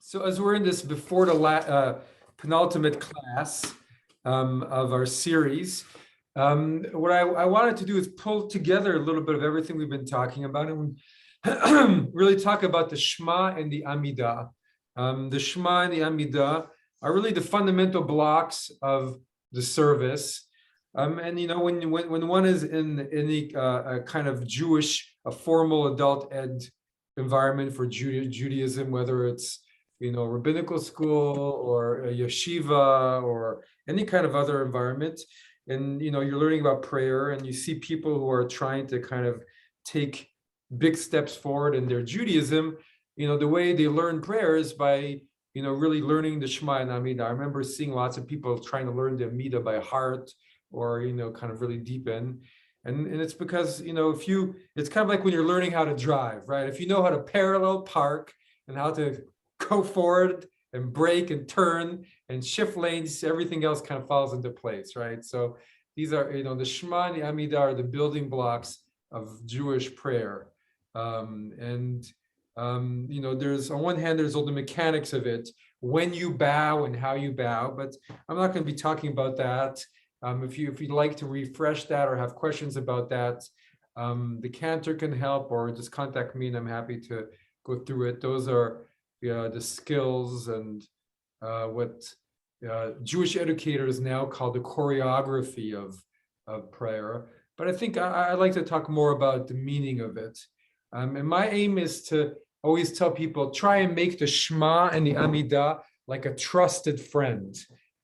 So as we're in this before the penultimate class of our series, what I wanted to do is pull together a little bit of everything we've been talking about and really talk about the Shema and the Amidah. The Shema and the Amidah are really the fundamental blocks of the service. And you know, when one is in a kind of Jewish, a formal adult ed environment for Judaism, whether it's rabbinical school or a yeshiva or any kind of other environment, and you're learning about prayer, and you see people who are trying to kind of take big steps forward in their Judaism. The way they learn prayer is by really learning the Shema and Amidah. I remember seeing lots of people trying to learn the Amidah by heart, or kind of really deep in. And it's because it's kind of like when you're learning how to drive, right? If you know how to parallel park and how to go forward and brake and turn and shift lanes, everything else kind of falls into place, right? So these are, the Shema and the Amidah are the building blocks of Jewish prayer. There's on one hand, there's all the mechanics of it, when you bow and how you bow, but I'm not going to be talking about that. If you'd like to refresh that or have questions about that, the cantor can help, or just contact me and I'm happy to go through it. Those are the skills and what Jewish educators now call the choreography of prayer. But I think I'd like to talk more about the meaning of it. And my aim is to always tell people, try and make the Shema and the Amidah like a trusted friend,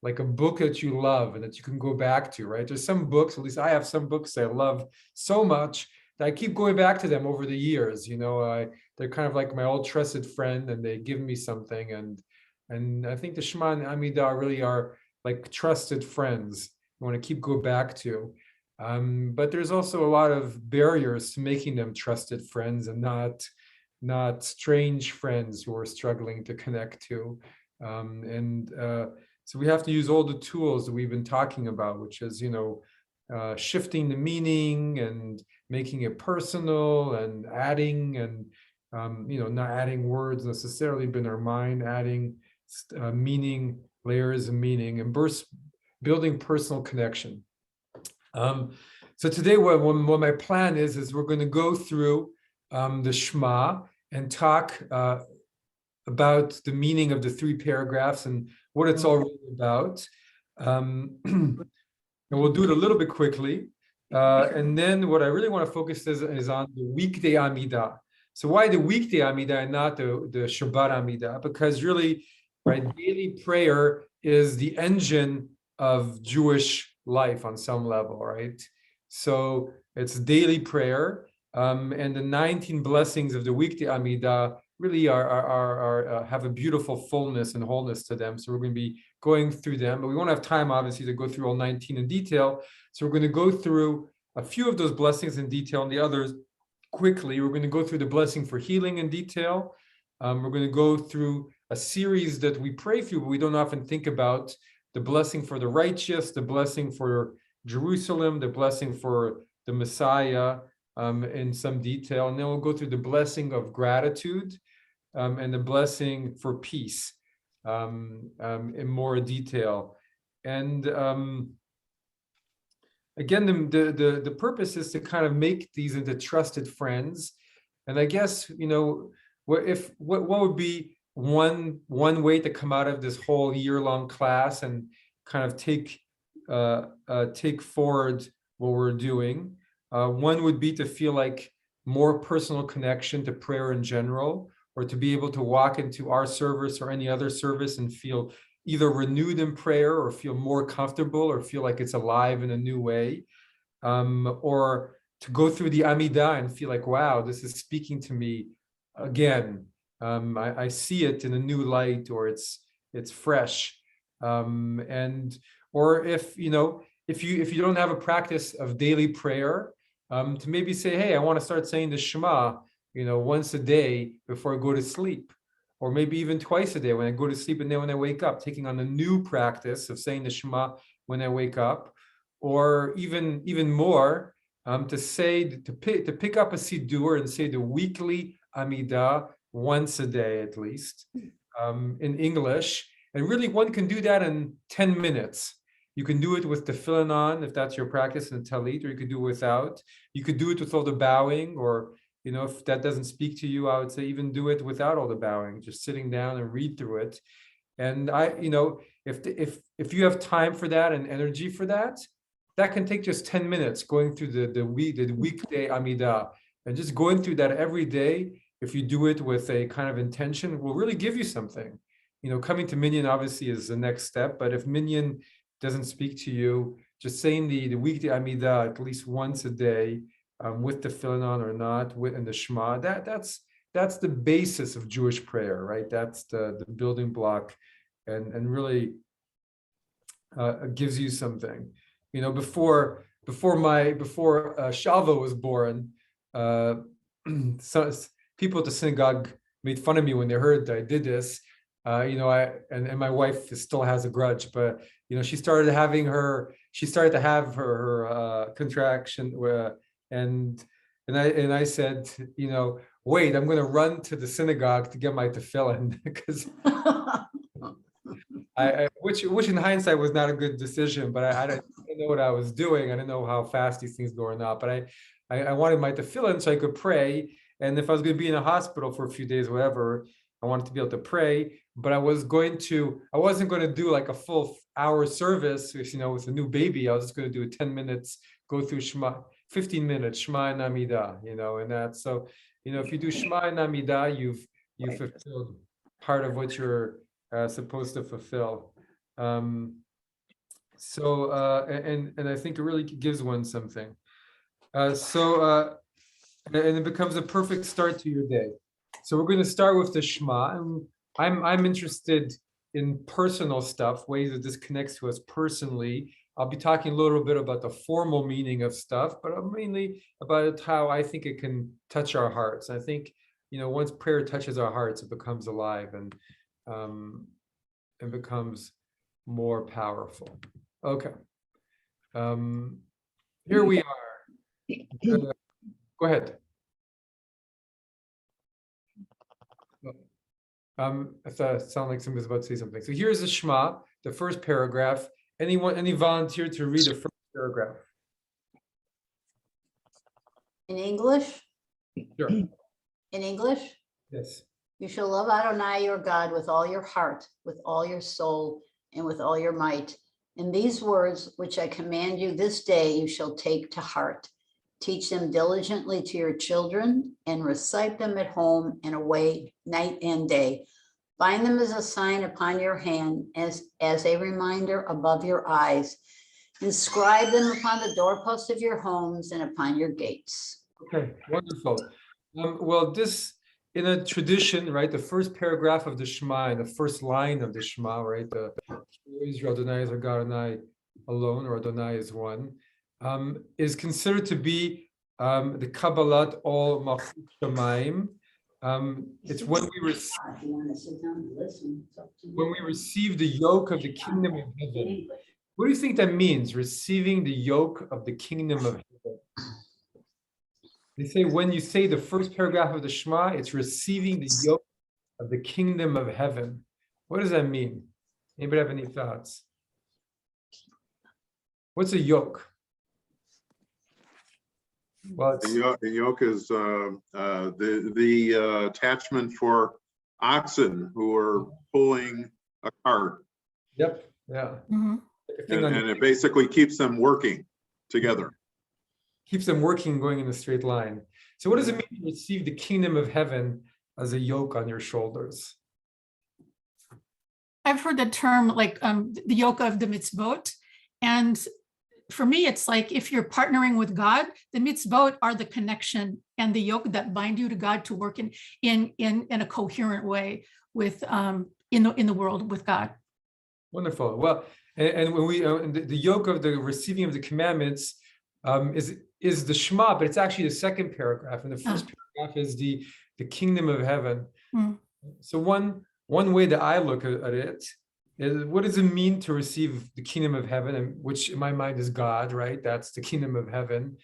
like a book that you love and that you can go back to, right? There's some books, at least I have some books I love so much that I keep going back to them over the years. They're kind of like my old trusted friend, and they give me something. And I think the Shema and Amidah really are like trusted friends you want to keep go back to. But there's also a lot of barriers to making them trusted friends and not strange friends who are struggling to connect to. So we have to use all the tools that we've been talking about, which is, shifting the meaning and making it personal and adding and, not adding words necessarily, but in our mind, adding meaning, layers of meaning, and building personal connection. So today, what my plan is we're going to go through the Shema and talk about the meaning of the three paragraphs and what it's all really about. And we'll do it a little bit quickly. And then what I really want to focus is on the Weekday Amida. So why the Weekday Amida and not the Shabbat Amida? Because really, right, daily prayer is the engine of Jewish life on some level, right? So it's daily prayer. And the 19 blessings of the Weekday Amida really have a beautiful fullness and wholeness to them. So we're going to be going through them, but we won't have time, obviously, to go through all 19 in detail. So we're going to go through a few of those blessings in detail, and the others quickly. We're going to go through the blessing for healing in detail. We're going to go through a series that we pray through, but we don't often think about: the blessing for the righteous, the blessing for Jerusalem, the blessing for the Messiah, in some detail. And then we'll go through the blessing of gratitude, and the blessing for peace in more detail. And again, the purpose is to kind of make these into trusted friends. And I guess, what would be one way to come out of this whole year-long class and kind of take forward what we're doing. One would be to feel like more personal connection to prayer in general, or to be able to walk into our service or any other service and feel either renewed in prayer, or feel more comfortable, or feel like it's alive in a new way, or to go through the Amidah and feel like, wow, this is speaking to me again. I see it in a new light, or it's fresh. Or if you don't have a practice of daily prayer, to maybe say, hey, I want to start saying the Shema, once a day before I go to sleep, or maybe even twice a day when I go to sleep and then when I wake up, taking on the new practice of saying the Shema when I wake up, or even more, to pick up a Siddur and say the weekly Amidah once a day at least. in English. And really, one can do that in 10 minutes. You can do it with the tefillin on, if that's your practice, in the talit, or you could do it without. You could do it with all the bowing, or if that doesn't speak to you, I would say even do it without all the bowing, just sitting down and read through it. And if you have time for that and energy for that, that can take just 10 minutes going through the weekday Amida, and just going through that every day. If you do it with a kind of intention, will really give you something. Coming to Minyan obviously is the next step, but if Minyan doesn't speak to you, just saying the weekday Amida at least once a day, with the tefillin on or not, and the Shema, that's the basis of Jewish prayer, right? That's the building block, and really gives you something. Before Shalva was born, so people at the synagogue made fun of me when they heard that I did this. And my wife still has a grudge, but she started to have her contraction, and I said, wait, I'm going to run to the synagogue to get my tefillin, because which in hindsight was not a good decision, but I didn't know what I was doing. I didn't know how fast these things go or not, but I wanted my tefillin so I could pray. And if I was going to be in a hospital for a few days, whatever, I wanted to be able to pray. But I wasn't going to do like a full hour service, with a new baby. I was just going to do 10 minutes, go through Shema, 15 minutes, Shema and Amidah, and that. So, if you do Shema and Amidah, you've fulfilled part of what you're supposed to fulfill. And I think it really gives one something. And it becomes a perfect start to your day. So we're going to start with the Shema, and I'm interested in personal stuff, ways that this connects to us personally. I'll be talking a little bit about the formal meaning of stuff, but mainly about how I think it can touch our hearts. I think, once prayer touches our hearts, it becomes alive and becomes more powerful. Okay. Here we are. Go ahead. I thought it sounded like somebody was about to say something. So here's the Shema, the first paragraph. Any volunteer to read the first paragraph? In English? Sure. In English? Yes. You shall love Adonai your God with all your heart, with all your soul, and with all your might. And these words which I command you this day, you shall take to heart. Teach them diligently to your children, and recite them at home and away night and day. Bind them as a sign upon your hand, as a reminder above your eyes. Inscribe them upon the doorposts of your homes and upon your gates. Okay, wonderful. Well, this, in a tradition, right, the first paragraph of the Shema and the first line of the Shema, right, the Israel, Adonai is our God, Adonai alone, or Adonai is one, is considered to be the Kabbalat all Malchut Shamayim. It's when we receive the yoke of the kingdom of heaven. What do you think that means, receiving the yoke of the kingdom of heaven? They say when you say the first paragraph of the Shema, it's receiving the yoke of the kingdom of heaven. What does that mean? Anybody have any thoughts? What's a yoke? Well, the yoke is the attachment for oxen who are pulling a cart. Yep. Yeah. Mm-hmm. And it basically keeps them working together. Keeps them working, going in a straight line. So what does it mean to receive the kingdom of heaven as a yoke on your shoulders? I've heard the term like the yoke of the mitzvot. And for me, it's like if you're partnering with God, the mitzvot are the connection and the yoke that bind you to God to work in a coherent way with in the world with God. Wonderful. Well, and when we the yoke of the receiving of the commandments is the Shema, but it's actually the second paragraph, and the first paragraph is the kingdom of heaven. So one way that I look at it is, what does it mean to receive the kingdom of heaven, and which in my mind is God, right? That's the kingdom of heaven.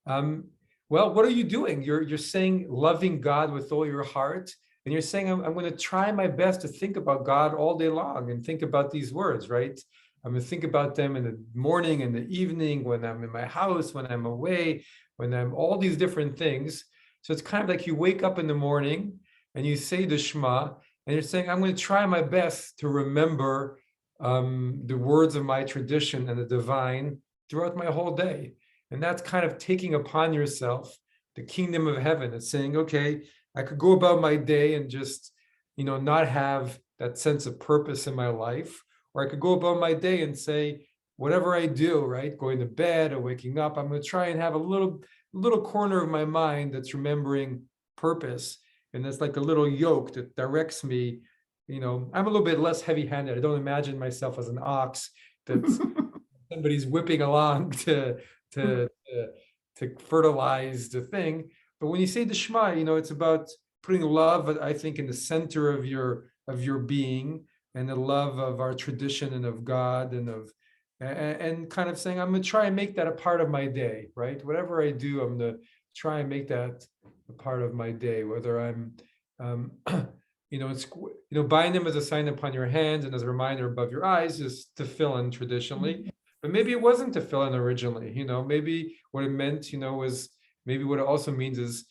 Well, what are you doing? You're saying loving God with all your heart, And you're saying, I'm going to try my best to think about God all day long and think about these words, right? I'm going to think about them in the morning and the evening, when I'm in my house, when I'm away, when I'm all these different things. So it's kind of like you wake up in the morning and you say the Shema, and you're saying, I'm going to try my best to remember the words of my tradition and the divine throughout my whole day. And that's kind of taking upon yourself the kingdom of heaven. It's saying, okay, I could go about my day and just, not have that sense of purpose in my life. Or I could go about my day and say, whatever I do, right, going to bed or waking up, I'm going to try and have a little corner of my mind that's remembering purpose. And that's like a little yoke that directs me. I'm a little bit less heavy-handed. I don't imagine myself as an ox that somebody's whipping along to fertilize the thing. But when you say the Shema, it's about putting love, I think, in the center of your being, and the love of our tradition and of God, and kind of saying, I'm going to try and make that a part of my day, right? Whatever I do, I'm going to try and make that a part of my day, whether I'm, it's, bind them as a sign upon your hands and as a reminder above your eyes is tefillin traditionally, but maybe it wasn't tefillin originally, maybe what it meant, was, maybe what it also means is,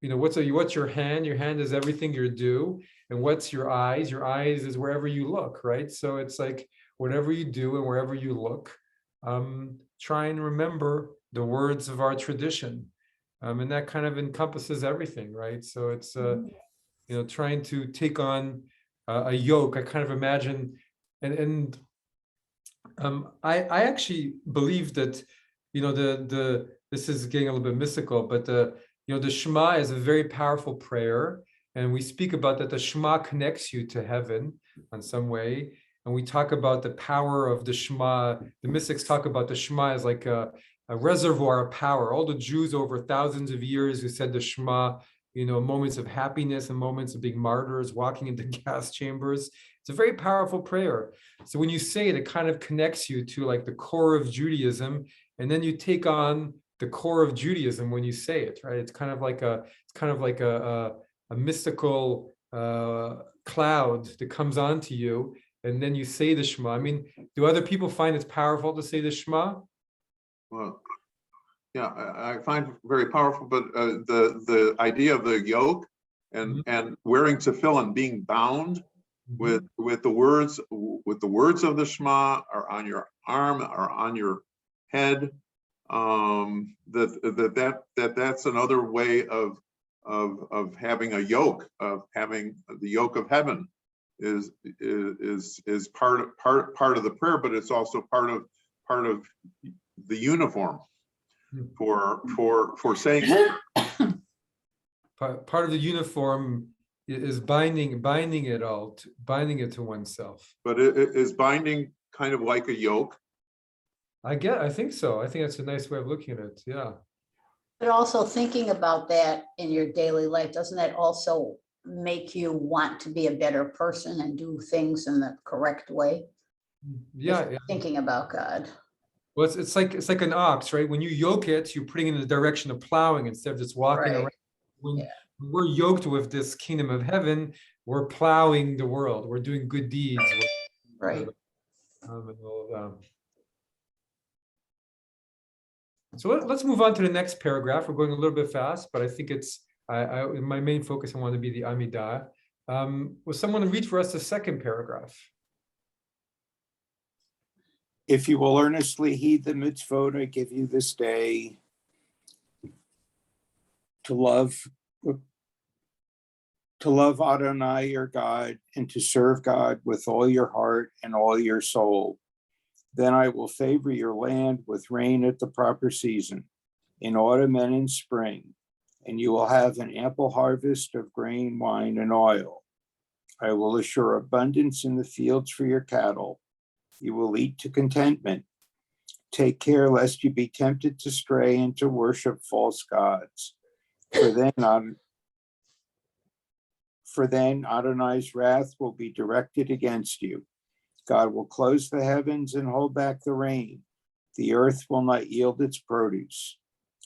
what's your hand? Your hand is everything you do. And what's your eyes? Your eyes is wherever you look, right? So it's like, whatever you do and wherever you look, try and remember the words of our tradition. And that kind of encompasses everything, right? So it's, trying to take on a yoke. I kind of imagine, and I actually believe that, this is getting a little bit mystical, but the Shema is a very powerful prayer. And we speak about that the Shema connects you to heaven in some way. And we talk about the power of the Shema. The mystics talk about the Shema as like a reservoir of power. All the Jews over thousands of years who said the Shema, moments of happiness and moments of being martyrs, walking into gas chambers. It's a very powerful prayer. So when you say it, it kind of connects you to like the core of Judaism. And then you take on the core of Judaism when you say it, right? It's kind of like a mystical cloud that comes onto you, and then you say the Shema. I mean, do other people find it's powerful to say the Shema? Well, yeah, I find it very powerful, but the idea of the yoke and wearing tefillin, being bound with the words of the Shema, or on your arm or on your head, that's another way of having a yoke, of having the yoke of heaven is part of the prayer, but it's also part of the uniform for saying. Part of the uniform is binding it to oneself. But it is binding kind of like a yoke. I think so. I think that's a nice way of looking at it. Yeah. But also thinking about that in your daily life, doesn't that also make you want to be a better person and do things in the correct way? Yeah. Thinking about God. Well, it's like an ox, right? When you yoke it, you're putting it in the direction of plowing instead of just walking around. When we're yoked with this kingdom of heaven, we're plowing the world. We're doing good deeds. Right. So let's move on to the next paragraph. We're going a little bit fast, but I think it's my main focus. I want to be the Amidah. Will someone read for us the second paragraph? If you will earnestly heed the mitzvot I give you this day, to love Adonai your God, and to serve God with all your heart and all your soul, then I will favor your land with rain at the proper season, in autumn and in spring, and you will have an ample harvest of grain, wine, and oil. I will assure abundance in the fields for your cattle. You will eat to contentment. Take care lest you be tempted to stray and to worship false gods. For then Adonai's wrath will be directed against you. God will close the heavens and hold back the rain. The earth will not yield its produce.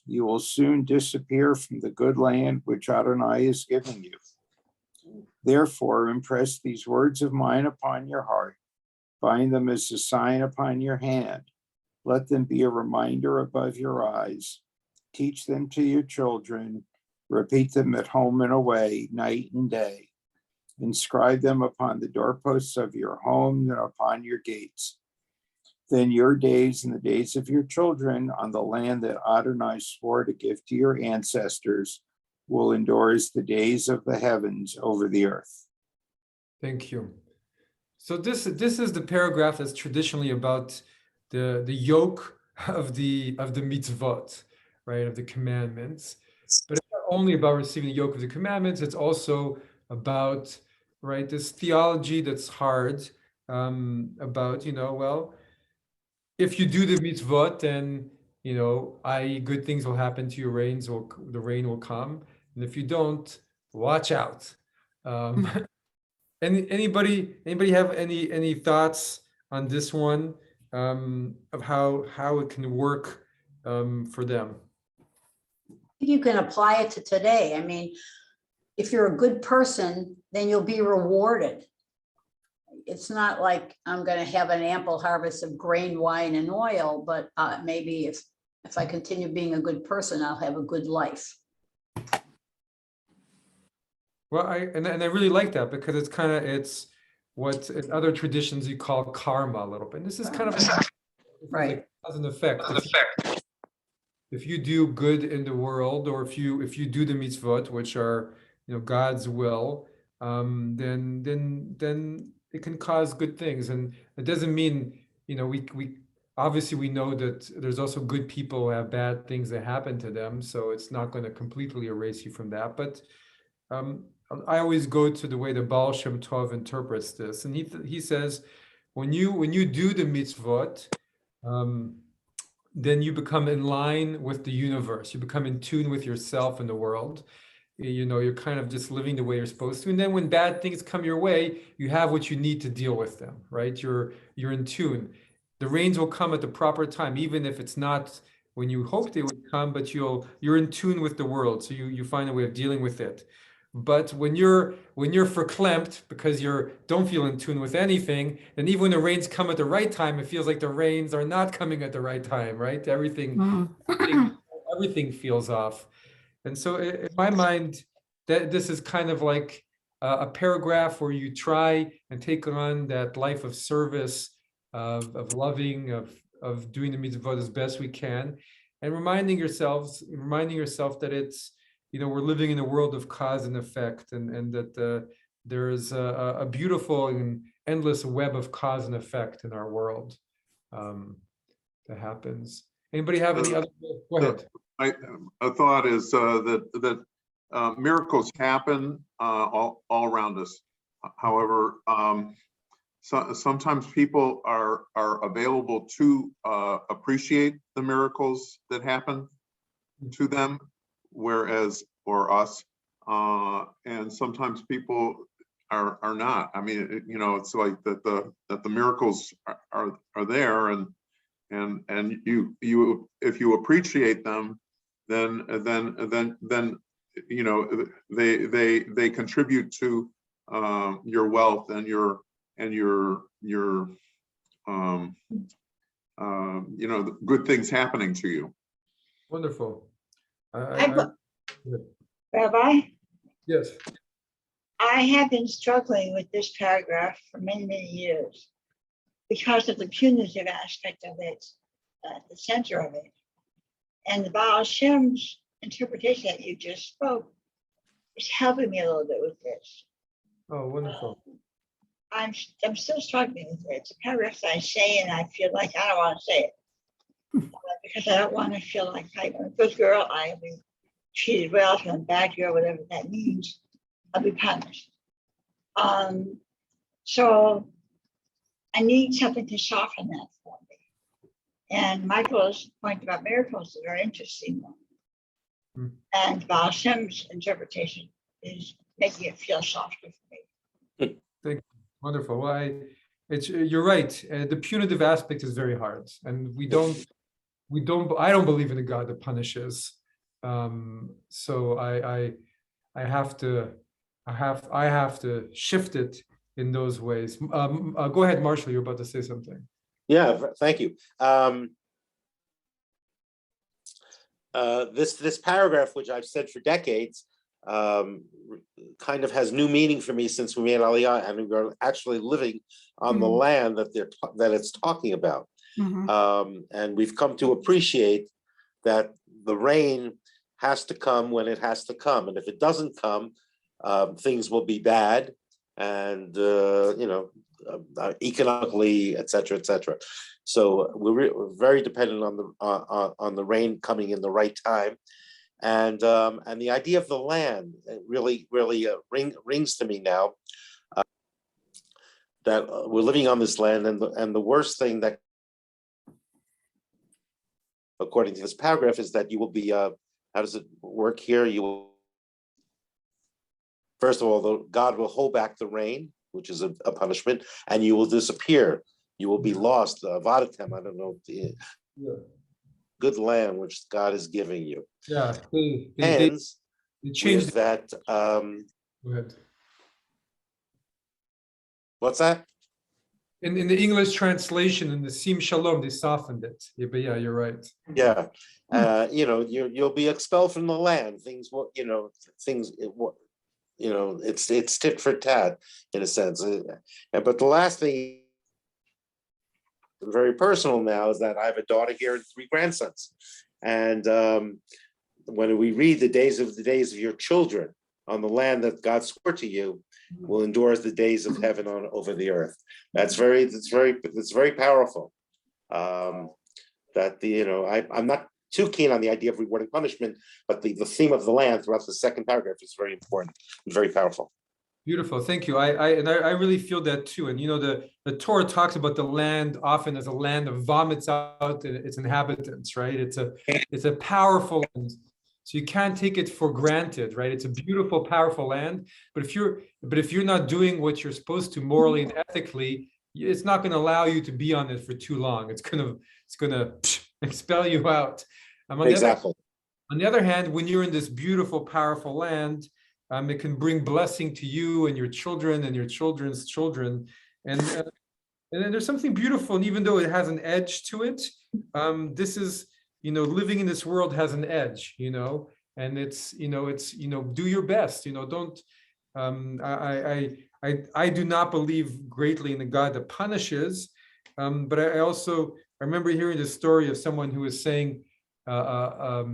You will soon disappear from the good land which Adonai is giving you. Therefore, impress these words of mine upon your heart. Bind them as a sign upon your hand. Let them be a reminder above your eyes. Teach them to your children. Repeat them at home and away, night and day. Inscribe them upon the doorposts of your home and upon your gates. Then your days and the days of your children on the land that Adonai swore to give to your ancestors will endure as the days of the heavens over the earth. Thank you. So this is the paragraph that's traditionally about the yoke of the mitzvot, right, of the commandments. But it's not only about receiving the yoke of the commandments, it's also about, right, this theology that's hard, about, well, if you do the mitzvot, then, good things will happen to you, the rain will come. And if you don't, watch out. Anybody have any thoughts on this one, of how it can work, for them? You can apply it to today. I mean, if you're a good person, then you'll be rewarded. It's not like I'm going to have an ample harvest of grain, wine, and oil, but maybe if I continue being a good person, I'll have a good life. Well, I really like that, because it's what in other traditions you call karma a little bit. And this is kind of Right. Cause and effect. If you do good in the world, or if you do the mitzvot, which are God's will, then it can cause good things. And it doesn't mean we obviously we know that there's also good people who have bad things that happen to them, so it's not going to completely erase you from that. But I always go to the way the Baal Shem Tov interprets this, and he says, when you do the mitzvot, then you become in line with the universe. You become in tune with yourself and the world. You're kind of just living the way you're supposed to. And then when bad things come your way, you have what you need to deal with them, right? You're in tune. The rains will come at the proper time, even if it's not when you hope they would come, but you're in tune with the world. So you find a way of dealing with it. But when you're verklempt because you don't feel in tune with anything, and even when the rains come at the right time, it feels like the rains are not coming at the right time, right? Everything feels off. And so in my mind, that this is kind of like a paragraph where you try and take on that life of service, of loving, of doing the mitzvot as best we can, and reminding yourself that it's, we're living in a world of cause and effect, and that there is a beautiful and endless web of cause and effect in our world, that happens. Anybody have any other? Go ahead. A thought is that miracles happen all around us. However, sometimes people are available to appreciate the miracles that happen to them, or us, and sometimes people are not. I mean, it's like that the miracles are there, and you if you appreciate them, then they contribute to your wealth and your the good things happening to you. Wonderful. Rabbi, Yes. I have been struggling with this paragraph for many, many years because of the punitive aspect of it, the center of it. And the Baal Shem's interpretation that you just spoke is helping me a little bit with this. Oh, wonderful. I'm still struggling with it. It's a paragraph that I say and I feel like I don't want to say it. Because I don't want to feel like I'm a good girl, I'll be treated well. If I'm a bad girl, whatever that means, I'll be punished. So I need something to soften that for me. And Michael's point about miracles is a very interesting one. And Baal Shem's interpretation is making it feel softer for me. Thank you. Wonderful. Well, you're right. The punitive aspect is very hard, and I don't believe in a God that punishes. So I have to I have to shift it in those ways. Go ahead, Marshall, you're about to say something. Yeah, thank you. This paragraph, which I've said for decades, kind of has new meaning for me since we made Aliyah and we're actually living on the land that it's talking about. And we've come to appreciate that the rain has to come when it has to come, and if it doesn't come, things will be bad, and economically, et cetera, et cetera. So we're very dependent on the rain coming in the right time, and the idea of the land really rings to me now. That we're living on this land, and the worst thing that, according to this paragraph, is that you will be. How does it work here? You will, first of all, God will hold back the rain, which is a punishment, and you will disappear. You will be lost. Vadatem, I don't know, the good land which God is giving you. Yeah, they changed that. Go ahead. What's that? In the English translation, in the Sim Shalom, they softened it. Yeah, but yeah, you're right. Yeah, you'll be expelled from the land. Things will, it's tit for tat in a sense. But the last thing, very personal now, is that I have a daughter here and 3 grandsons, and when we read the days of your children on the land that God swore to you will endure as the days of heaven on over the earth. It's very powerful. I'm not too keen on the idea of reward and punishment, but the theme of the land throughout the second paragraph is very important and very powerful. Beautiful, thank you. I really feel that too. And the Torah talks about the land often as a land that vomits out its inhabitants, right? It's a powerful land. So you can't take it for granted, right? It's a beautiful, powerful land. But if you're not doing what you're supposed to morally and ethically, it's not going to allow you to be on it for too long. It's gonna expel you out. Exactly. On the other hand, when you're in this beautiful, powerful land, it can bring blessing to you and your children and your children's children. And then there's something beautiful, and even though it has an edge to it, this is, living in this world has an edge, and it's do your best, don't, I do not believe greatly in the God that punishes, but I remember hearing the story of someone who was saying, God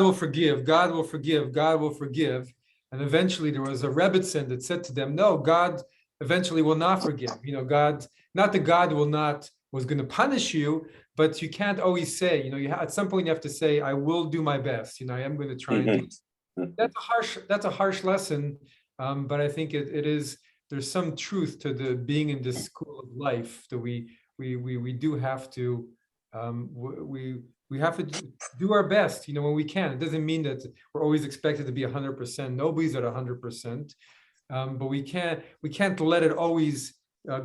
will forgive, God will forgive, God will forgive. And eventually there was a Rebbitzin that said to them, no, God eventually will not forgive. God, not that God was going to punish you, but you can't always say, at some point you have to say, I will do my best. I am going to try and do. That's a harsh lesson. But I think there's some truth to the being in this school of life that we do have to, we have to do our best, when we can. It doesn't mean that we're always expected to be 100%. Nobody's at 100%. But we can't let it always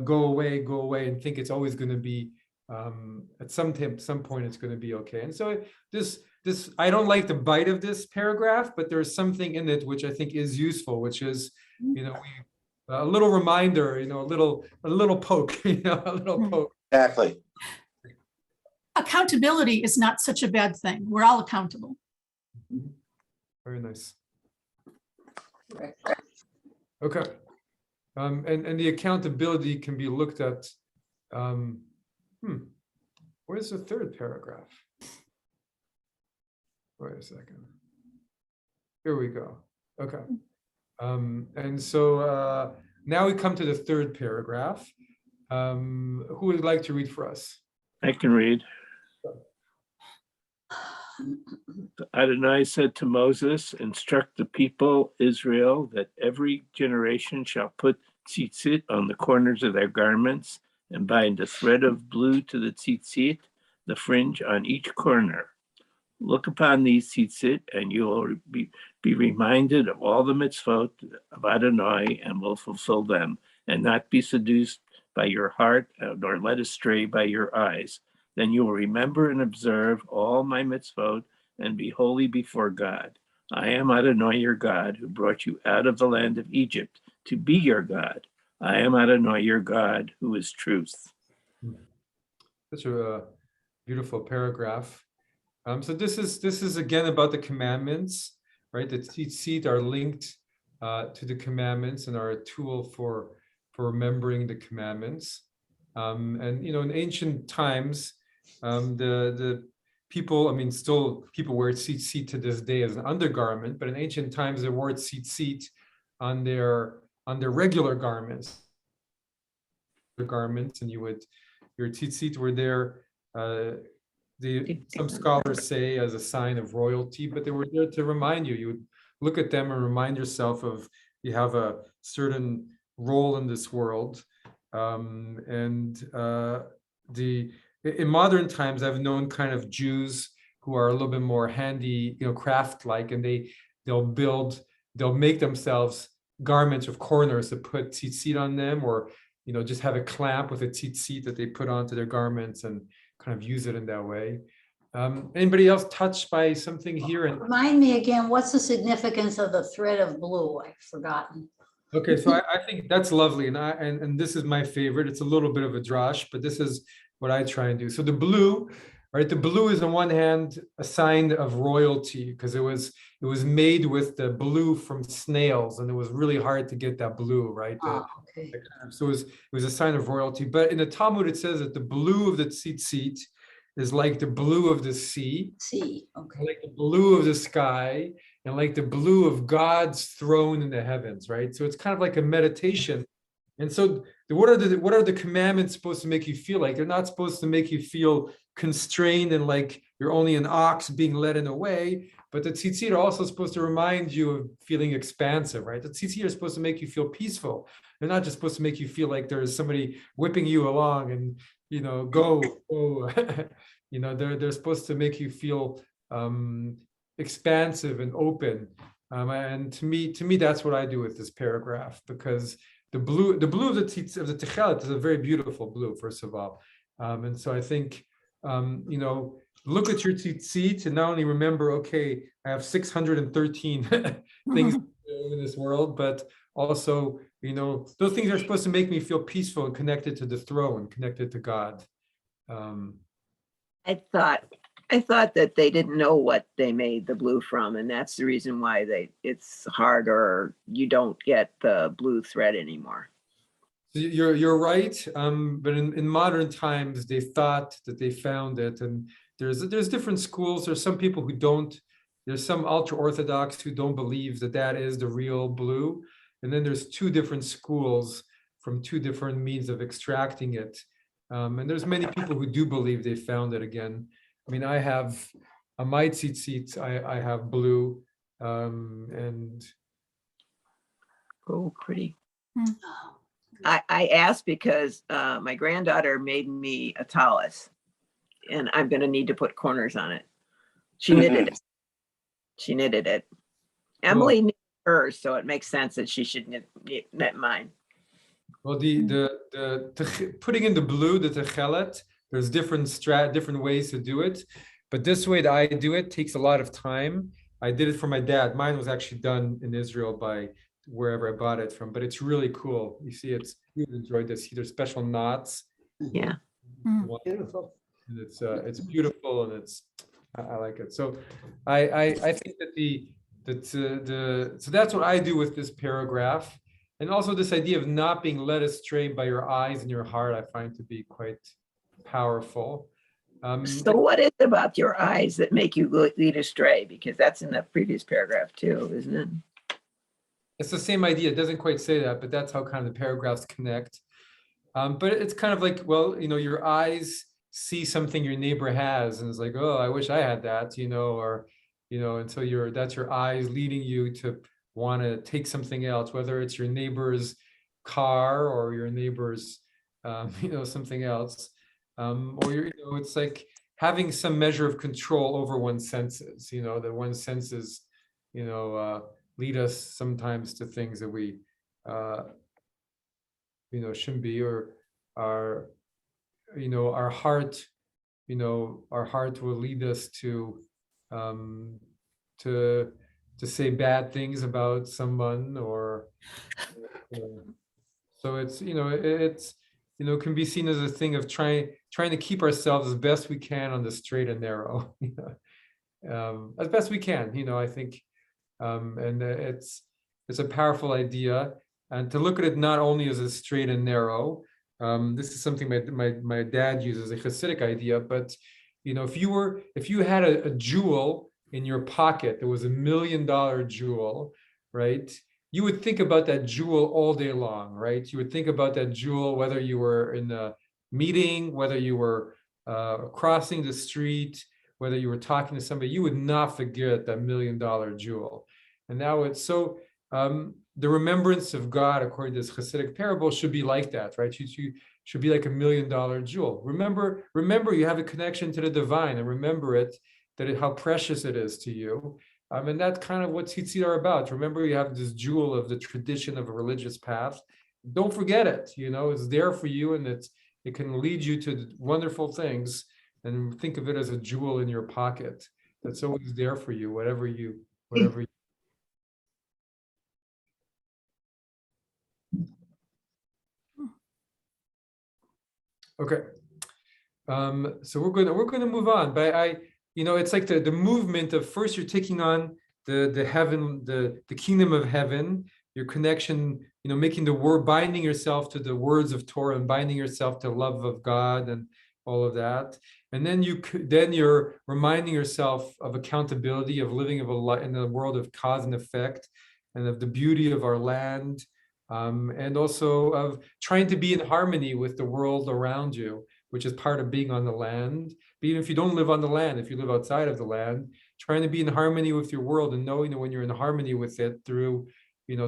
go away and think it's always going to be, at some point it's going to be okay. And so this I don't like the bite of this paragraph, but there's something in it which I think is useful, which is, a little reminder, a little poke, a little poke. Exactly. Accountability is not such a bad thing. We're all accountable. Very nice. Okay. And the accountability can be looked at. Where's the third paragraph? Wait a second. Here we go. Okay. And so now we come to the third paragraph. Who would like to read for us? I can read. Adonai said to Moses, instruct the people Israel that every generation shall put tzitzit on the corners of their garments and bind a thread of blue to the tzitzit, the fringe on each corner. Look upon these tzitzit and you will be reminded of all the mitzvot of Adonai and will fulfill them and not be seduced by your heart nor led astray by your eyes. Then you will remember and observe all my mitzvot and be holy before God. I am Adonai your God, who brought you out of the land of Egypt to be your God. I am Adonai your God, who is truth. Such a beautiful paragraph. So this is again about the commandments, right? The tzitzit are linked to the commandments and are a tool for remembering the commandments. And in ancient times, the people, I mean, still people wear tzitzit to this day as an undergarment, but in ancient times they wore tzitzit on their regular garments, and your tzitzit were there. Some scholars say as a sign of royalty, but they were there to remind you. You would look at them and remind yourself of you have a certain role in this world. In modern times, I've known kind of Jews who are a little bit more handy, craft-like, and they'll make themselves garments with corners to put tzitzit on them, or just have a clamp with a tzitzit that they put onto their garments and kind of use it in that way. Anybody else touched by something here? And Remind me again, what's the significance of the thread of blue? I've forgotten. okay, so I think that's lovely, and this is my favorite. It's a little bit of a drash, but this is what I try and do. So the blue, right? The blue is on one hand a sign of royalty because it was made with the blue from snails, and it was really hard to get that blue, right? Okay. So it was a sign of royalty. But in the Talmud, it says that the blue of the tzitzit is like the blue of the sea, Okay. like the blue of the sky, and like the blue of God's throne in the heavens, right? So it's kind of like a meditation. And so what are the commandments supposed to make you feel like? They're not supposed to make you feel constrained and like you're only an ox being led in a way, but the tzitzit are also supposed to remind you of feeling expansive, right? The tzitzit are supposed to make you feel peaceful. They're not just supposed to make you feel like there's somebody whipping you along and go. They're supposed to make you feel expansive and open. And to me, that's what I do with this paragraph, because the blue of the Techelet is a very beautiful blue, first of all. And so I think, look at your tzitzit and not only remember, okay, I have 613 things in this world, but also, those things are supposed to make me feel peaceful and connected to the throne, connected to God. I thought that they didn't know what they made the blue from, and that's the reason why it's hard, or you don't get the blue thread anymore. You're right, but in modern times they thought that they found it, and there's different schools. There's some people who don't. There's some ultra-Orthodox who don't believe that is the real blue, and then there's two different schools from two different means of extracting it. And there's many people who do believe they found it again. I mean, I have on my tzitzit, I have blue, and Oh, pretty. I asked because my granddaughter made me a tallis, and I'm going to need to put corners on it. She knitted it. She knitted it. Emily knit hers, so it makes sense that she should knit mine. well, the putting in the blue, the techelet, there's different ways to do it, but this way that I do it takes a lot of time. I did it for my dad. Mine was actually done in Israel by wherever I bought it from, but it's really cool. You see, you enjoyed this. There's special knots. Yeah. Beautiful. And it's beautiful, and I like it. So I think that so that's what I do with this paragraph. And also this idea of not being led astray by your eyes and your heart, I find to be quite powerful. So what is it about your eyes that make you lead astray? Because that's in the previous paragraph too, isn't it? It's the same idea. It doesn't quite say that, but that's how kind of the paragraphs connect. But it's kind of like, well, your eyes see something your neighbor has, and it's like, oh, I wish I had that, or, and so that's your eyes leading you to want to take something else, whether it's your neighbor's car or your neighbor's, something else, or it's like having some measure of control over one's senses, that one's senses, lead us sometimes to things that we, shouldn't be, or our heart, our heart will lead us to to say bad things about someone, or so it's, it's, can be seen as a thing of trying to keep ourselves as best we can on the straight and narrow, as best we can, I think, and it's a powerful idea, and to look at it not only as a straight and narrow. This is something my dad uses, a Hasidic idea, but if you had a jewel in your pocket, there was $1 million jewel, right? You would think about that jewel all day long, right? You would think about that jewel, whether you were in a meeting, whether you were crossing the street, whether you were talking to somebody, you would not forget that $1 million jewel. And now it's so, the remembrance of God, according to this Hasidic parable, should be like that, right? You should be like $1 million jewel. Remember, you have a connection to the divine, and remember it, how precious it is to you. And that's kind of what tzitzit are about. Remember, you have this jewel of the tradition of a religious path. Don't forget it. It's there for you, and it can lead you to wonderful things. And think of it as a jewel in your pocket that's always there for you, whatever you. Okay. So we're gonna move on, but it's like the movement of, first you're taking on the heaven, the kingdom of heaven, your connection, making the word, binding yourself to the words of Torah, and binding yourself to love of God and all of that. And then you're reminding yourself of accountability, of living in the world of cause and effect, and of the beauty of our land, and also of trying to be in harmony with the world around you, which is part of being on the land. But even if you don't live on the land, if you live outside of the land, trying to be in harmony with your world, and knowing that when you're in harmony with it through,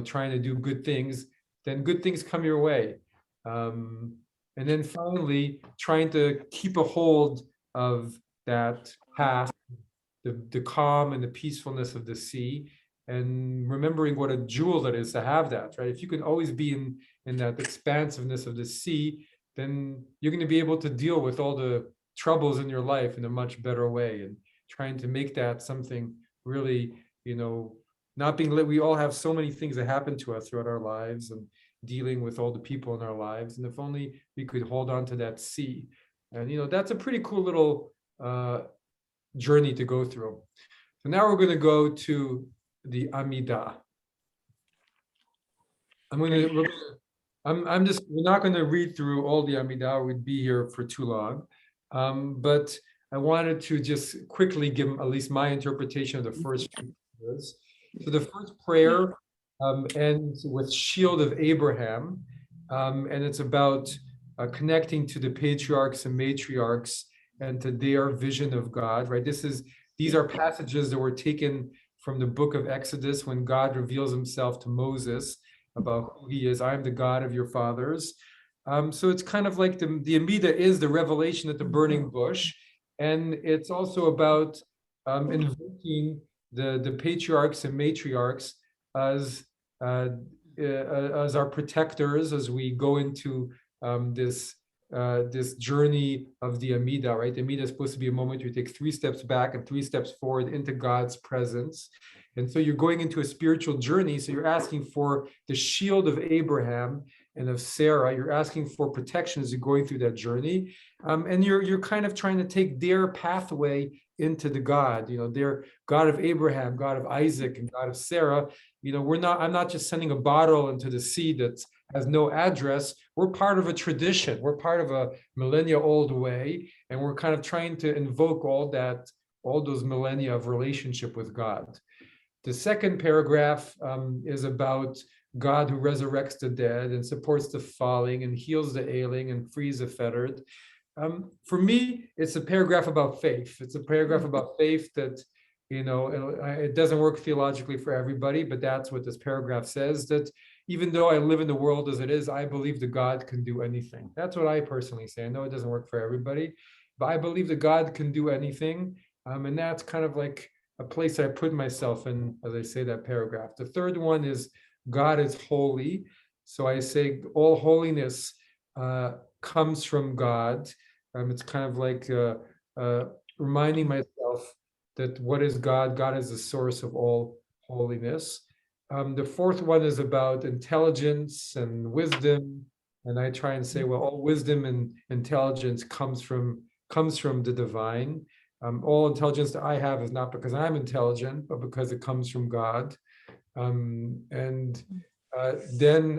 trying to do good things, then good things come your way. And then finally, trying to keep a hold of that path, the calm and the peacefulness of the sea, and remembering what a jewel that is to have that, right? If you can always be in that expansiveness of the sea, then you're going to be able to deal with all the troubles in your life in a much better way, and trying to make that something really, not being we all have so many things that happen to us throughout our lives, and dealing with all the people in our lives. And if only we could hold on to that sea. And, that's a pretty cool little journey to go through. So now we're going to go to the Amidah. we're not going to read through all the Amidah. We'd be here for too long. But I wanted to just quickly give at least my interpretation of the first few words. So the first prayer ends with Shield of Abraham, and it's about connecting to the patriarchs and matriarchs and to their vision of God, right? These are passages that were taken from the book of Exodus, when God reveals himself to Moses about who he is. I am the God of your fathers. So it's kind of like the Amida is the revelation at the burning bush. And it's also about invoking the patriarchs and matriarchs as our protectors as we go into this journey of the Amida, right? The Amida is supposed to be a moment where you take 3 steps back and 3 steps forward into God's presence. And so you're going into a spiritual journey. So you're asking for the shield of Abraham and of Sarah. You're asking for protection as you're going through that journey. And you're kind of trying to take their pathway into the God, their God of Abraham, God of Isaac, and God of Sarah. I'm not just sending a bottle into the sea that has no address. We're part of a tradition. We're part of a millennia old way. And we're kind of trying to invoke all those millennia of relationship with God. The second paragraph is about God who resurrects the dead and supports the falling and heals the ailing and frees the fettered. For me, it's a paragraph about faith. It's a paragraph about faith that, it doesn't work theologically for everybody, but that's what this paragraph says, that even though I live in the world as it is, I believe that God can do anything. That's what I personally say. I know it doesn't work for everybody, but I believe that God can do anything. And that's kind of like a place I put myself in, as I say that paragraph. The third one is God is holy. So I say all holiness comes from God. It's kind of like reminding myself that what is God? God is the source of all holiness. The fourth one is about intelligence and wisdom. And I try and say, well, all wisdom and intelligence comes from the divine. All intelligence that I have is not because I'm intelligent, but because it comes from God. Then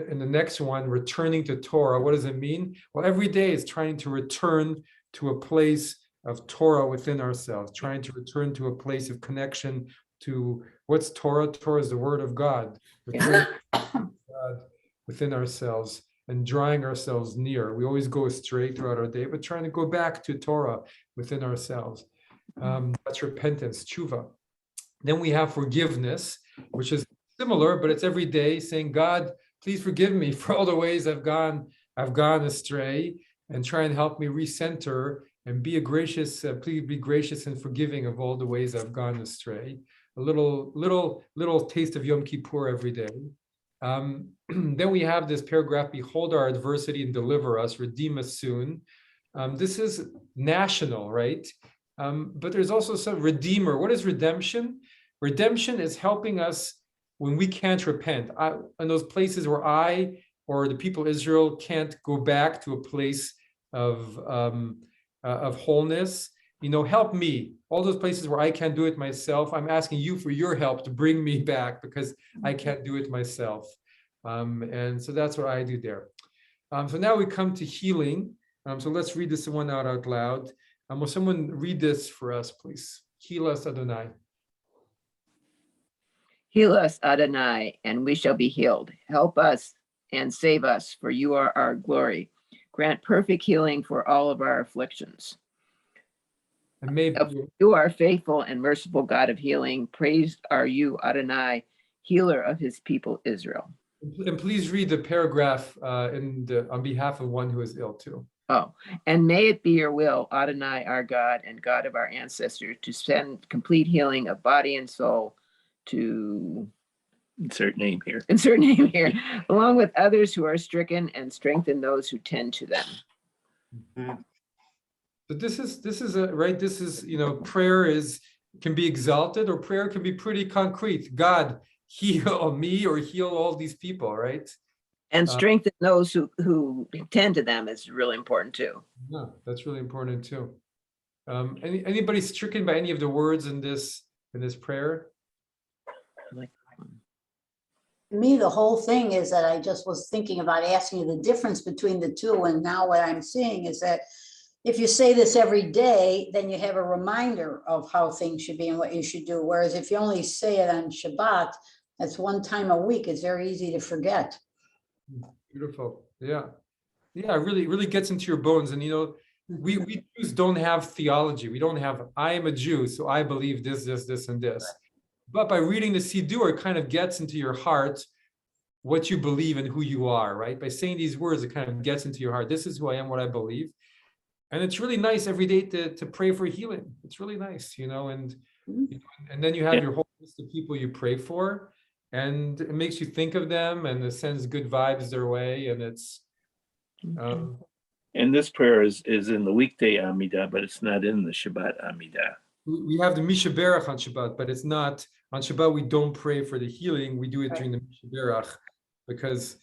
in the next one, returning to Torah, what does it mean? Well, every day is trying to return to a place of Torah within ourselves, trying to return to a place of connection to what's Torah? Torah is the word of God. Returning to God within ourselves and drawing ourselves near. We always go astray throughout our day, but trying to go back to Torah within ourselves. That's repentance, tshuva. Then we have forgiveness, which is similar, but it's every day saying, God, please forgive me for all the ways I've gone astray, and try and help me recenter and be please be gracious and forgiving of all the ways I've gone astray. A little taste of Yom Kippur every day. Then we have this paragraph, behold our adversity and deliver us, redeem us soon. This is national, right? But there's also some redeemer. What is redemption? Redemption is helping us when we can't repent. In those places where I or the people of Israel can't go back to a place of wholeness, help me. All those places where I can't do it myself, I'm asking you for your help to bring me back because I can't do it myself. And so that's what I do there. So now we come to healing. So let's read this one out loud. Will someone read this for us, please? Heal us, Adonai. Heal us, Adonai, and we shall be healed. Help us and save us, for you are our glory. Grant perfect healing for all of our afflictions. And maybe You are faithful and merciful God of healing. Praised are you, Adonai, healer of his people Israel. And please read the paragraph on behalf of one who is ill too. Oh, and may it be your will, Adonai, our God and God of our ancestors, to send complete healing of body and soul to Insert name here. along with others who are stricken, and strengthen those who tend to them. But this is right. This is, prayer can be exalted, or prayer can be pretty concrete. God, heal me or heal all these people, right? And strengthen those who tend to them is really important too. Yeah, that's really important too. Anybody stricken by any of the words in this prayer? To me, the whole thing is that I just was thinking about asking you the difference between the two. And now what I'm seeing is that if you say this every day, then you have a reminder of how things should be and what you should do. Whereas if you only say it on Shabbat, that's one time a week, it's very easy to forget. Beautiful. Yeah. Yeah, it really gets into your bones. And, we Jews don't have theology. We don't have, I am a Jew, so I believe this, and this. But by reading the Siddur, it kind of gets into your heart what you believe and who you are, right? By saying these words, it kind of gets into your heart. This is who I am, what I believe. And it's really nice every day to pray for healing. It's really nice, and then you have your whole list of people you pray for, and it makes you think of them, and it sends good vibes their way, and it's... And this prayer is in the Weekday Amida, but it's not in the Shabbat Amida. We have the Misha Berach on Shabbat, but it's not on Shabbat. We don't pray for the healing. We do it during the Misha Berach, because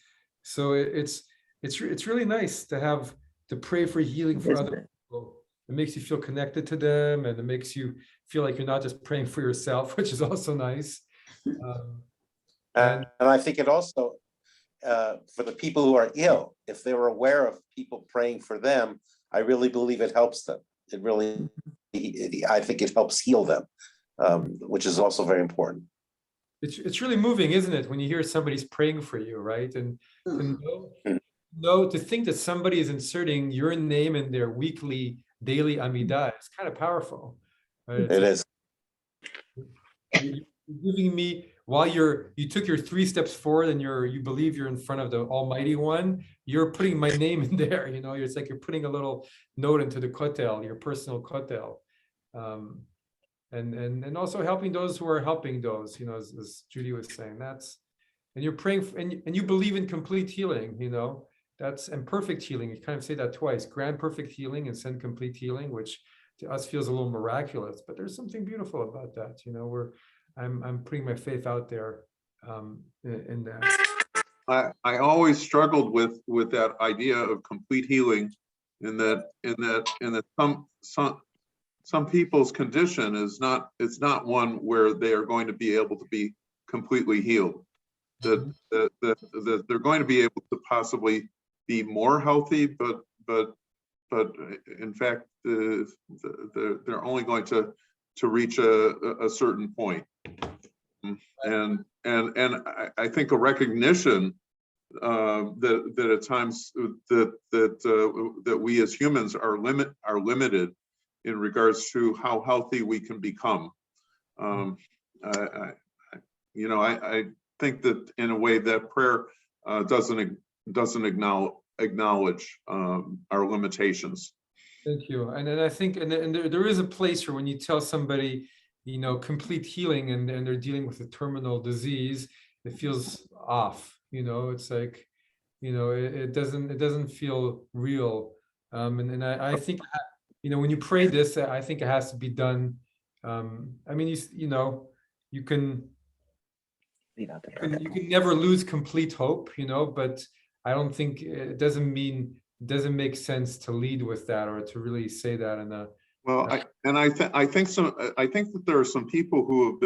it's really nice to pray for healing for other people. It makes you feel connected to them, and it makes you feel like you're not just praying for yourself, which is also nice. And I think it also, for the people who are ill, if they were aware of people praying for them, I really believe it helps them. I think it helps heal them, which is also very important. It's really moving, isn't it, when you hear somebody's praying for you, right? And to think that somebody is inserting your name in their daily Amidah, it's kind of powerful. Right? It is. You're giving me, while you took your 3 steps forward and you believe you're in front of the Almighty One, you're putting my name in there. It's like you're putting a little note into the kotel, your personal kotel. And also helping those who are helping those, as Judy was saying, and you're praying for, and you believe in complete healing, and perfect healing. You kind of say that twice: grant perfect healing and send complete healing, which to us feels a little miraculous, but there's something beautiful about that. I'm putting my faith out there in that. I always struggled with that idea of complete healing, in that some people's condition is not, it's not one where they are going to be able to be completely healed. That they're going to be able to possibly be more healthy, but in fact, they're only going to reach a certain point. And I think a recognition that at times that we as humans are limited in regards to how healthy we can become. I think that in a way that prayer doesn't acknowledge our limitations. Thank you. And then I think, and there is a place where when you tell somebody, complete healing, and they're dealing with a terminal disease, it feels off. It's like, it doesn't feel real. And I think, when you pray this, I think it has to be done. I mean, you can never lose complete hope, but I don't think it doesn't make sense to lead with that, or to really say that in a. Well, I think that there are some people who have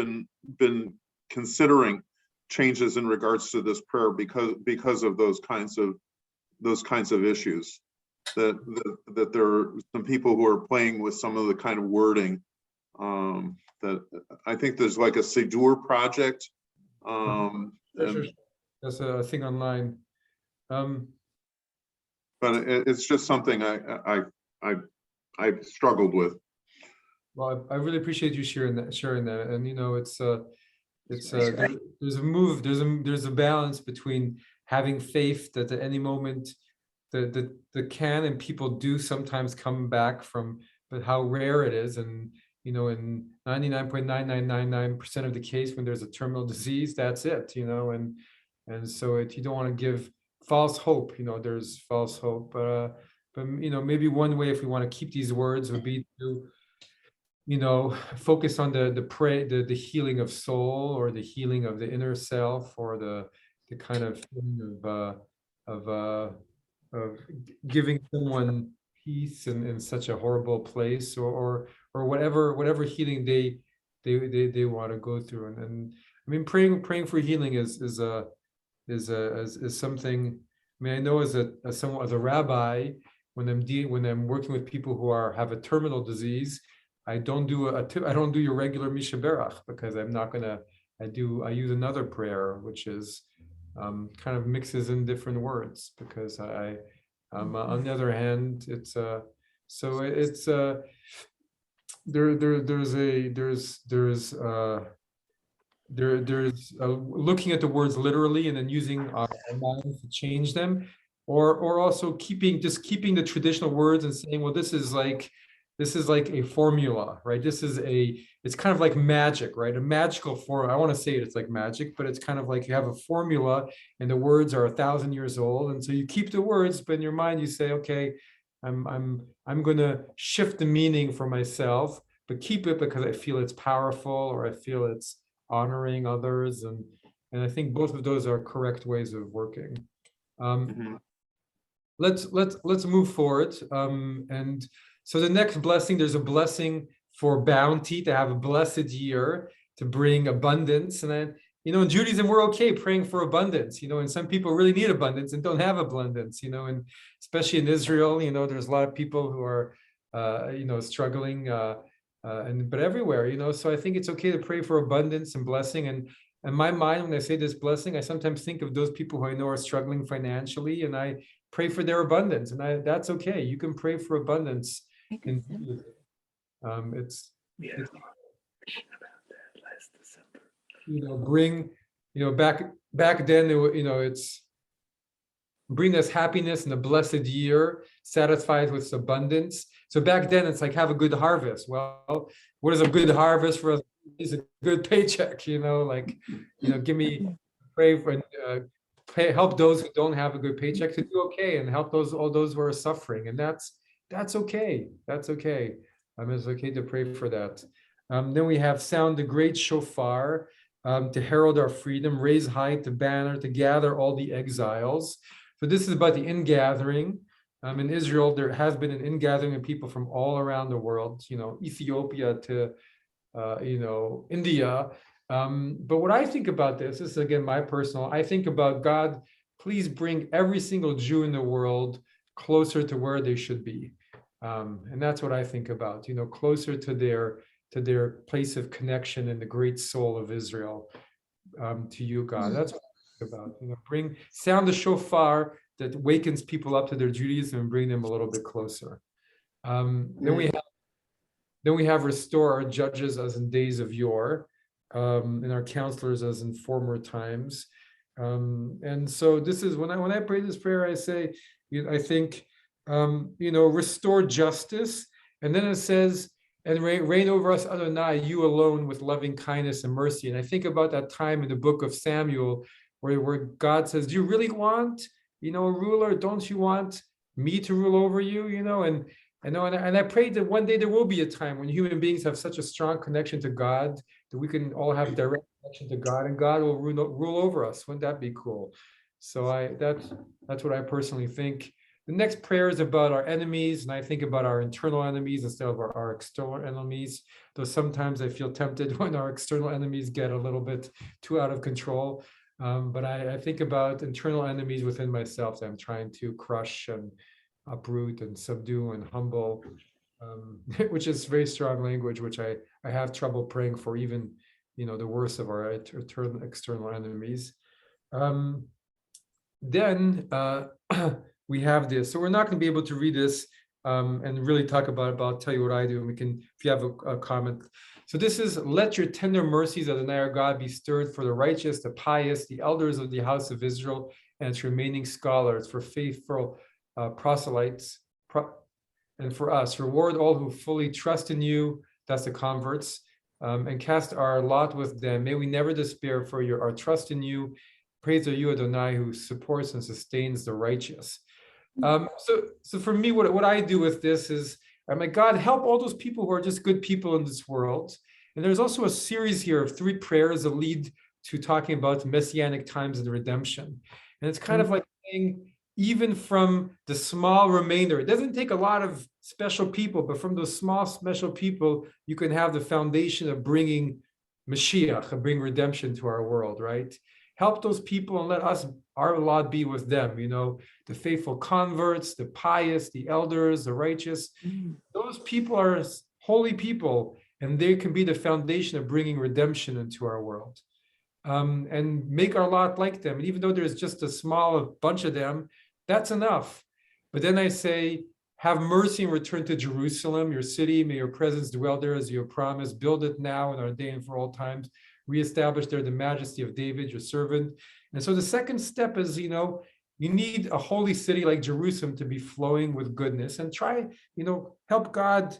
been considering changes in regards to this prayer because of those kinds of issues. That there are some people who are playing with some of the kind of wording. That I think there's like a Sidur project. Sure. That's a thing online. But it's just something I've struggled with. Well, I really appreciate you sharing that, and there's a balance between having faith that at any moment the can and people do sometimes come back from, but how rare it is, and in 99.9999% of the case when there's a terminal disease, that's it, and so you don't want to give false hope. There's false hope, but maybe one way, if we want to keep these words, would be to focus on the healing of soul, or the healing of the inner self, or the kind of feeling of giving someone peace in such a horrible place, or whatever healing they want to go through. And I mean, praying for healing is something. I mean, I know as a rabbi, when I'm working with people who have a terminal disease, I don't do your regular Misha Berach, because I'm not gonna. I use another prayer, which is kind of mixes in different words, because on the other hand, it's there's looking at the words literally, and then using our minds to change them, or also keeping the traditional words and saying, well, this is like a formula, right? It's kind of like magic, right? A magical formula. I want to say it's like magic, but it's kind of like you have a formula and the words are 1,000 years old. And so you keep the words, but in your mind you say, okay, I'm going to shift the meaning for myself, but keep it because I feel it's powerful, or I feel it's honoring others. And I think both of those are correct ways of working. Let's move forward. And so the next blessing, there's a blessing for bounty, to have a blessed year, to bring abundance. And then, in Judaism, we're okay praying for abundance, and some people really need abundance and don't have abundance, and especially in Israel, there's a lot of people who are, struggling, but everywhere, so I think it's okay to pray for abundance and blessing. And in my mind, when I say this blessing, I sometimes think of those people who I know are struggling financially, and I pray for their abundance, and that's okay. You can pray for abundance. And We had a conversation about that last December. Bring, back then, it's bring us happiness and a blessed year, satisfied with abundance. So back then, it's like, have a good harvest. Well, what is a good harvest for us? Is a good paycheck, give me, pray for, help those who don't have a good paycheck to do okay, and help all those who are suffering. And that's okay. That's okay. It's okay to pray for that. Then we have sound the great shofar to herald our freedom, raise high the banner, to gather all the exiles. So this is about the ingathering. In Israel, there has been an ingathering of people from all around the world, Ethiopia to, India. But what I think about this is, again, my personal, I think about God, please bring every single Jew in the world closer to where they should be. And that's what I think about, closer to their place of connection in the great soul of Israel, to you, God. That's what I think about, sound the shofar that wakens people up to their Judaism and bring them a little bit closer. Then we have restore our judges as in days of yore, and our counselors as in former times. And so this is when I pray this prayer, I say, I think, restore justice. And then it says, and reign over us, Adonai, you alone with loving kindness and mercy. And I think about that time in the book of Samuel where God says, do you really want, a ruler? Don't you want me to rule over you? And I pray that one day there will be a time when human beings have such a strong connection to God that we can all have direct connection to God, and God will rule over us. Wouldn't that be cool? So that's what I personally think. The next prayer is about our enemies, and I think about our internal enemies instead of our external enemies, though sometimes I feel tempted when our external enemies get a little bit too out of control. But I think about internal enemies within myself that I'm trying to crush and uproot and subdue and humble, which is very strong language, which I have trouble praying for even, the worst of our external enemies. Then we have this. So we're not going to be able to read this and really talk about it, but I'll tell you what I do. And we can, if you have a comment. So this is, let your tender mercies, Adonai our God, be stirred for the righteous, the pious, the elders of the house of Israel, and its remaining scholars, for faithful proselytes, and for us. Reward all who fully trust in you, that's the converts, and cast our lot with them. May we never despair for our trust in you. Praise are you, Adonai, who supports and sustains the righteous. So for me, what I do with this is, I'm like, God, help all those people who are just good people in this world. And there's also a series here of 3 prayers that lead to talking about messianic times and redemption. And it's kind of like saying, even from the small remainder, it doesn't take a lot of special people, but from those small special people, you can have the foundation of bringing Mashiach, of bringing redemption to our world, right? Help those people and let our lot be with them, the faithful converts, the pious, the elders, the righteous. Those people are holy people, and they can be the foundation of bringing redemption into our world, and make our lot like them. And even though there's just a small bunch of them, that's enough. But then I say, have mercy and return to Jerusalem, your city. May your presence dwell there as you have promised. Build it now in our day and for all times. Reestablish there the majesty of David, your servant. And so the second step is, you need a holy city like Jerusalem to be flowing with goodness, and try, help God,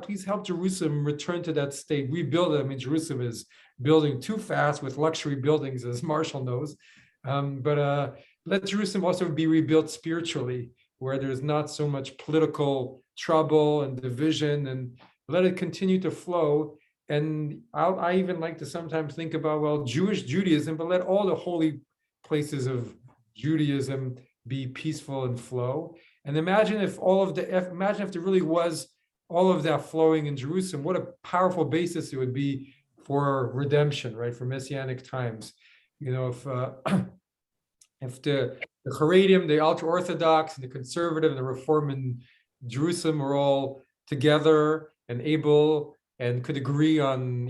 please help Jerusalem return to that state, rebuild it. I mean, Jerusalem is building too fast with luxury buildings, as Marshall knows. But let Jerusalem also be rebuilt spiritually, where there's not so much political trouble and division, and let it continue to flow. And I even like to sometimes think about, Jewish Judaism, but let all the holy places of Judaism be peaceful and flow. And imagine if there really was all of that flowing in Jerusalem, what a powerful basis it would be for redemption, right? For messianic times. If the Haredim, the ultra-Orthodox, and the conservative, and the Reform in Jerusalem were all together and able and could agree on,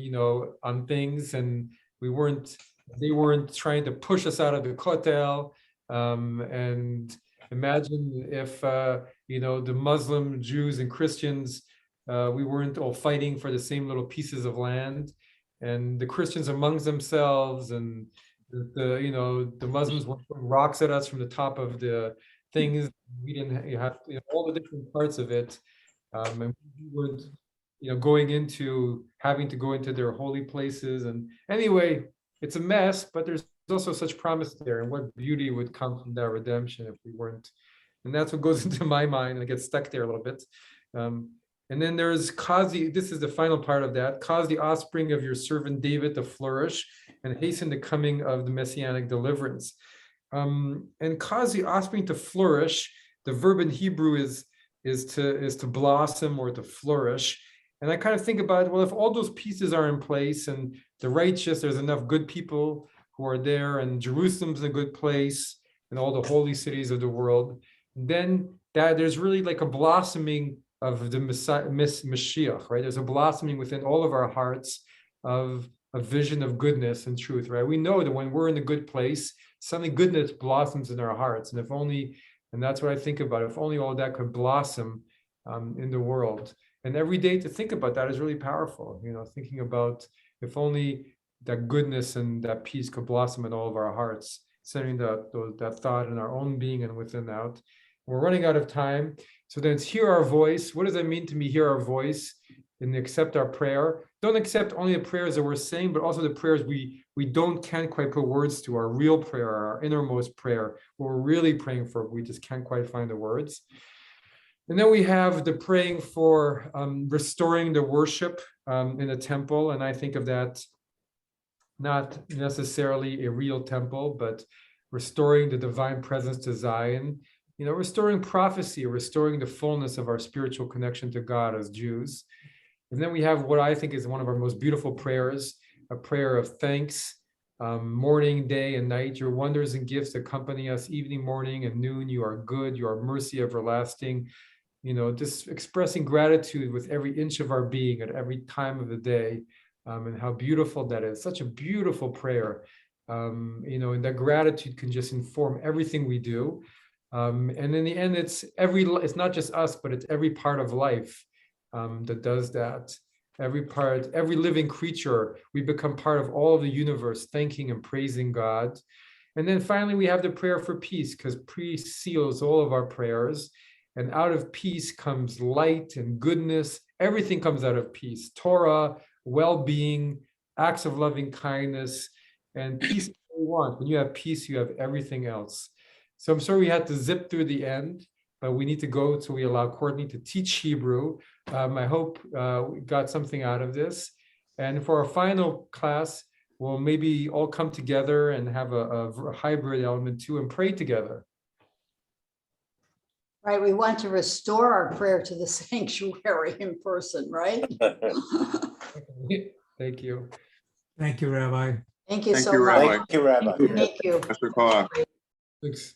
on things, and they weren't trying to push us out of the Kotel. And imagine if, the Muslim, Jews, and Christians, we weren't all fighting for the same little pieces of land, and the Christians amongst themselves, and the Muslims were throwing rocks at us from the top of the things. We didn't have all the different parts of it, and we weren't, having to go into their holy places. And anyway, it's a mess, but there's also such promise there, and what beauty would come from that redemption if we weren't. And that's what goes into my mind, and I get stuck there a little bit. And then there's cause this is the final part of that, cause the offspring of your servant David to flourish and hasten the coming of the messianic deliverance. And cause the offspring to flourish. The verb in Hebrew is to blossom or to flourish. And I kind of think about, well, if all those pieces are in place and the righteous, there's enough good people who are there, and Jerusalem's a good place, and all the holy cities of the world, then that there's really like a blossoming of the Mashiach, right? There's a blossoming within all of our hearts of a vision of goodness and truth, right? We know that when we're in a good place, suddenly goodness blossoms in our hearts. And if only, and that's what I think about, if only all that could blossom in the world. And every day to think about that is really powerful, thinking about if only that goodness and that peace could blossom in all of our hearts, sending that thought in our own being and within out. We're running out of time. So then it's hear our voice. What does that mean to me, hear our voice? And accept our prayer. Don't accept only the prayers that we're saying, but also the prayers we can't quite put words to, our real prayer, our innermost prayer, what we're really praying for, we just can't quite find the words. And then we have the praying for restoring the worship in the temple. And I think of that not necessarily a real temple, but restoring the divine presence to Zion, restoring prophecy, restoring the fullness of our spiritual connection to God as Jews. And then we have what I think is one of our most beautiful prayers, a prayer of thanks, morning, day, and night. Your wonders and gifts accompany us evening, morning, and noon. You are good. You are mercy everlasting. Just expressing gratitude with every inch of our being at every time of the day, and how beautiful that is. Such a beautiful prayer. And that gratitude can just inform everything we do. And in the end, it's not just us, but it's every part of life that does that. Every living creature, we become part of all of the universe, thanking and praising God. And then finally, we have the prayer for peace, because peace seals all of our prayers. And out of peace comes light and goodness. Everything comes out of peace. Torah, well-being, acts of loving kindness, and peace we want. When you have peace, you have everything else. So I'm sorry we had to zip through the end, but we need to go so we allow Courtney to teach Hebrew. I hope we got something out of this. And for our final class, we'll maybe all come together and have a hybrid element too, and pray together. Right, we want to restore our prayer to the sanctuary in person, right? Thank you. Thank you, Rabbi. Thank you Thank so you, much. Rabbi. Thank you, Rabbi. Thank you. Mr. Koch. Thanks.